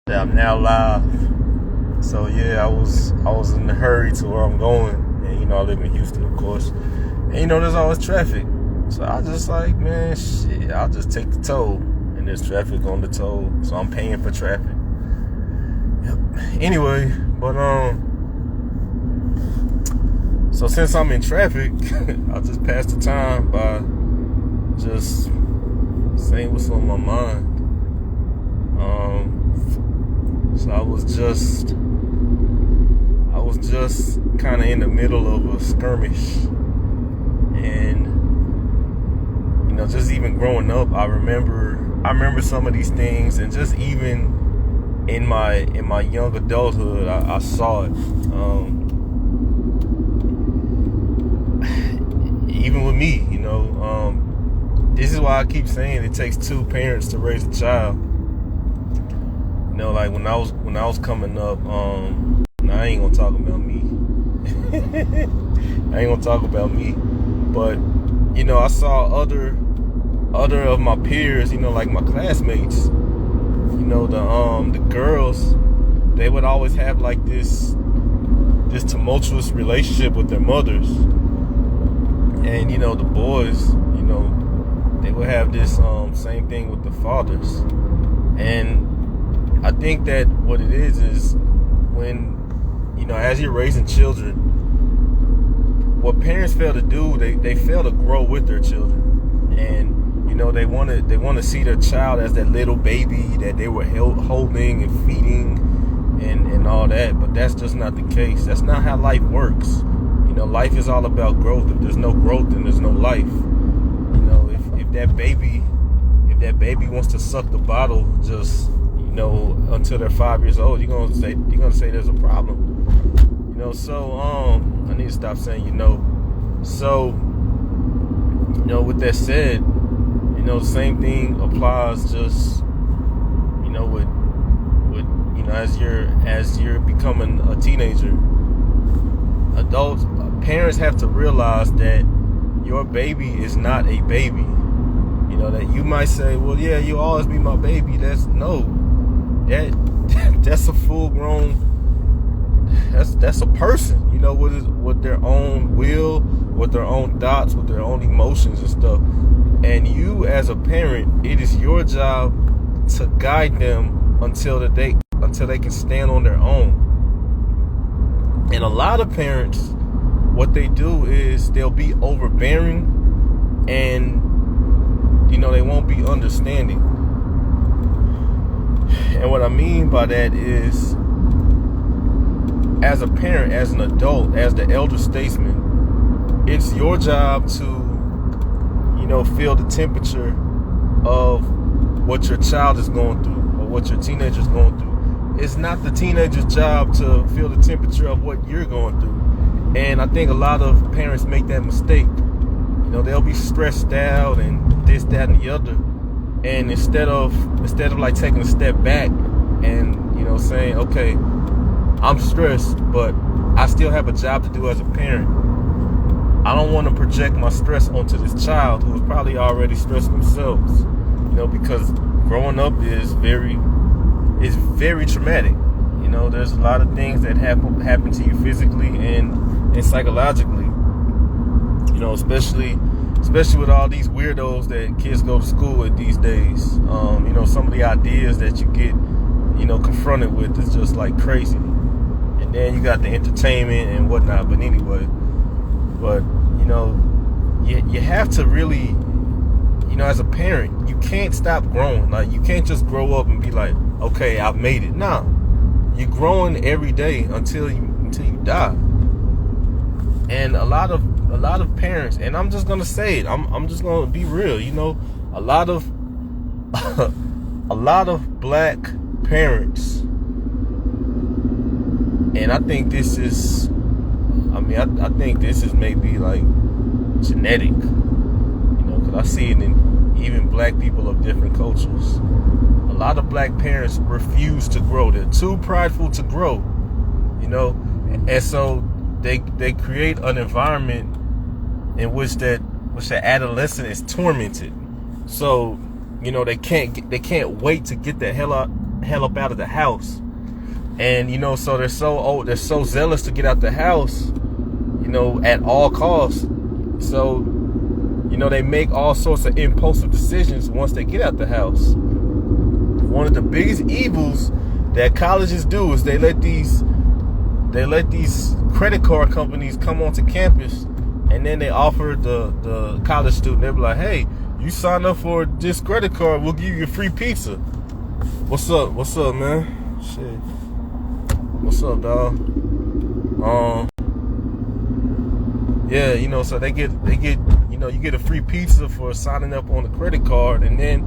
Yeah, I'm now live. So yeah, I was in a hurry to where I'm going, and I live in Houston, of course. And there's always traffic. So I just like, man, shit, I'll just take the toll. And there's traffic on the toll, so I'm paying for traffic. Yep. Anyway, but so since I'm in traffic, I'll just pass the time by just saying what's on my mind. So I was just kind of in the middle of a skirmish, and just even growing up, I remember some of these things, and just even in my young adulthood, I saw it. Even with me, this is why I keep saying it takes two parents to raise a child. Like when I was coming up, I ain't gonna talk about me. I ain't gonna talk about me, but I saw other of my peers, like my classmates. The girls, they would always have like this tumultuous relationship with their mothers, and the boys, they would have this same thing with the fathers. And I think that what it is when, as you're raising children, what parents fail to do, they fail to grow with their children. And, they want to see their child as that little baby that they were holding and feeding and all that. But that's just not the case. That's not how life works. Life is all about growth. If there's no growth, then there's no life. If that baby wants to suck the bottle just until they're 5 years old, you're gonna say there's a problem. So I need to stop saying So with that said, the same thing applies just with as you're becoming a teenager. Parents have to realize that your baby is not a baby. That you might say, well, yeah, you'll always be my baby. That's a full grown, that's a person, with their own will, with their own thoughts, with their own emotions and stuff. And you as a parent, it is your job to guide them until they can stand on their own. And a lot of parents, what they do is they'll be overbearing, and they won't be understanding. And what I mean by that is, as a parent, as an adult, as the elder statesman, it's your job to, feel the temperature of what your child is going through or what your teenager is going through. It's not the teenager's job to feel the temperature of what you're going through. And I think a lot of parents make that mistake. They'll be stressed out and this, that, and the other. And instead of like taking a step back and, saying, okay, I'm stressed, but I still have a job to do as a parent. I don't want to project my stress onto this child who is probably already stressed themselves, because growing up is very traumatic. There's a lot of things that happen to you physically and psychologically. Especially with all these weirdos that kids go to school with these days. Some of the ideas that you get, confronted with is just like crazy. And then you got the entertainment and whatnot. But anyway, you have to really, as a parent, you can't stop growing. Like, you can't just grow up and be like, okay, I've made it. No, you're growing every day until you die. And a lot of parents, and I'm just gonna say it, I'm just gonna be real, a lot of black parents, and I think this is maybe like genetic, because I see it in even black people of different cultures. A lot of black parents refuse to grow. They're too prideful to grow, and so they create an environment in which that adolescent is tormented. So they can't wait to get the hell hell up out of the house. And so they're so zealous to get out the house, at all costs. So they make all sorts of impulsive decisions once they get out the house. One of the biggest evils that colleges do is they let these credit card companies come onto campus, and then they offer the college student, they'll be like, hey, you sign up for this credit card, we'll give you a free pizza. What's up, man? Shit. What's up, dog? Yeah, so they get you get a free pizza for signing up on the credit card, and then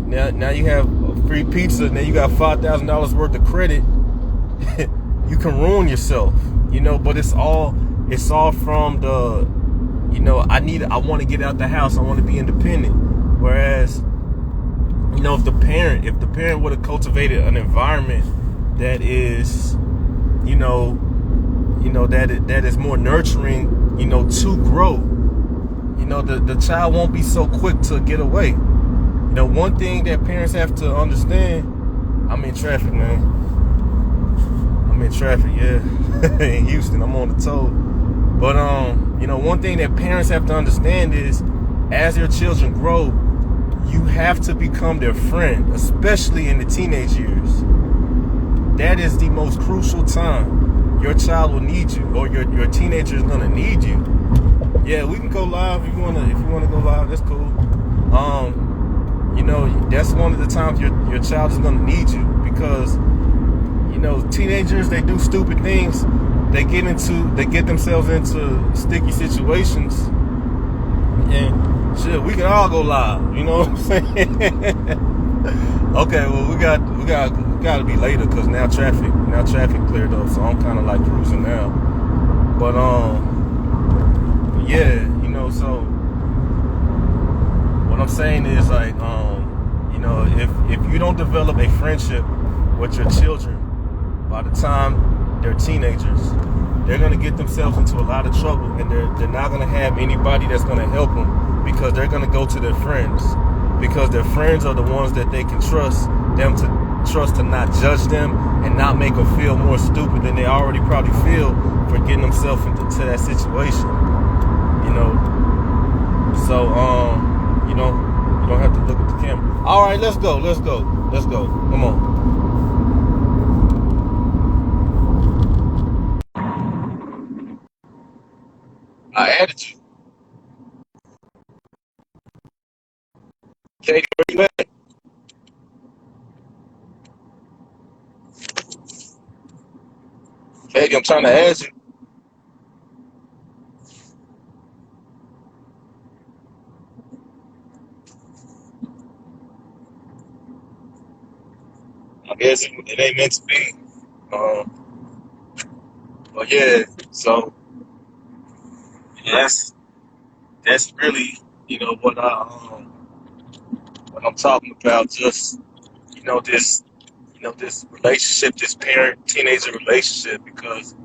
now you have a free pizza, and then you got $5,000 worth of credit. You can ruin yourself, but it's all from the, I want to get out the house, I want to be independent. Whereas, if the parent would have cultivated an environment that is, that is more nurturing, to grow, the child won't be so quick to get away. One thing that parents have to understand, I'm in traffic, man. I'm in traffic, yeah. In Houston, I'm on the toll. But, one thing that parents have to understand is, as their children grow, you have to become their friend, especially in the teenage years. That is the most crucial time. Your child will need you, or your teenager is gonna need you. Yeah, we can go live if you wanna go live. That's cool. That's one of the times your child is gonna need you, because teenagers, they do stupid things. They get themselves into sticky situations, and shit, we can all go live. You know what I'm saying? Okay, well, we gotta be later, because now traffic cleared up, so I'm kind of like cruising now. But yeah, so what I'm saying is, like, if you don't develop a friendship with your children by the time they're teenagers, they're gonna get themselves into a lot of trouble, and they're not gonna have anybody that's gonna help them, because they're gonna go to their friends, because their friends are the ones that they can trust to not judge them and not make them feel more stupid than they already probably feel for getting themselves into that situation. So you don't have to look at the camera. All right, let's go. Come on. I added you. Katie, where you at? Katie, I'm trying to add you. I guess it ain't meant to be. But yeah, so that's really what I'm talking about. Just this this relationship, this parent teenager relationship, because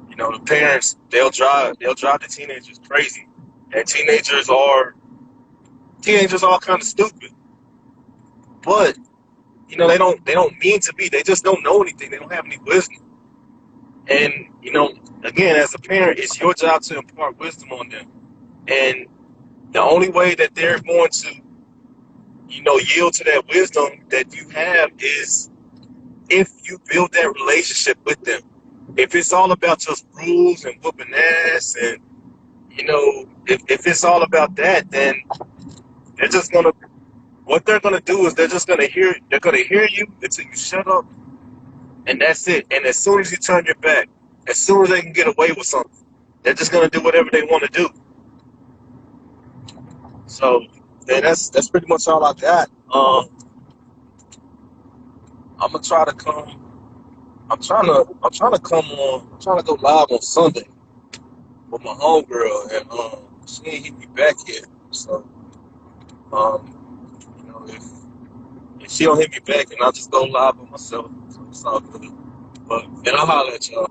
the parents, they'll drive the teenagers crazy, and teenagers are kind of stupid, but they don't mean to be. They just don't know anything. They don't have any wisdom. And again, as a parent, it's your job to impart wisdom on them. And the only way that they're going to yield to that wisdom that you have is if you build that relationship with them. If it's all about just rules and whooping ass, and if it's all about that, then they're just gonna what they're gonna do is they're gonna hear you until you shut up, and that's it. And as soon as you turn your back, as soon as they can get away with something, they're just gonna do whatever they want to do. So yeah, that's pretty much all I got. I'm gonna try to come. I'm trying to go live on Sunday with my homegirl, and she ain't hit me back yet. So if she don't hit me back, then I'll just go live with myself. So it's all good. But I'll holler at y'all.